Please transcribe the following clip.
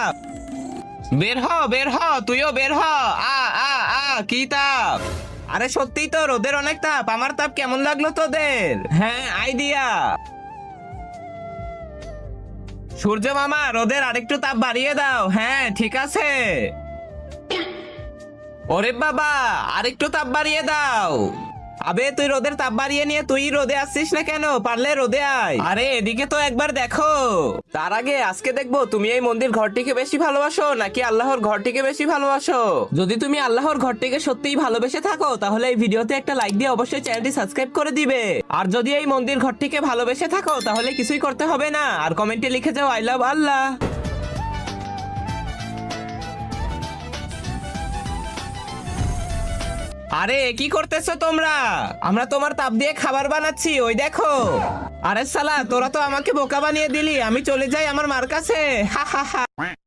তাপ। বের হ তুইও বের হ। আ আ আ কি তাপ! আরে সত্যিই তো রোদের অনেক তাপ। আমার তাপ কেমন লাগলো তোদের? হ্যাঁ আইডিয়া। সূর্য মামা, রোদের আরেকটু তাপ বাড়িয়ে দাও। হ্যাঁ ঠিক আছে। ওরে বাবা, আরেকটু তাপ বাড়িয়ে দাও। আবে তুই রোদের তাপ বাড়িয়ে নিয়ে তুই রোদে আসছিস না কেন? পারলে রোদে আয়। আরে এদিকে তো একবার দেখো। তার আগে আজকে দেখবো তুমি এই মন্দির ঘরটিকে বেশি ভালোবাসো নাকি আল্লাহর ঘরটিকে বেশি ভালোবাসো। যদি তুমি আল্লাহর ঘরটিকে সত্যিই ভালোবেসে থাকো তাহলে এই ভিডিওতে একটা লাইক দিয়ে অবশ্যই চ্যানেলটি সাবস্ক্রাইব করে দিবে। আর যদি এই মন্দির ঘরটিকে ভালোবেসে থাকো তাহলে কিছুই করতে হবে না, আর কমেন্টে লিখে যাও আই লাভ আল্লাহ। আরে কি করতেছো তোমরা? আমরা তোমার তাপ দিয়ে খাবার বানাচ্ছি, ওই দেখো। আরে সালা, তোরা তো আমাকে বোকা বানিয়ে দিলি। আমি চলে যাই আমার মার কাছে। হা হা হা।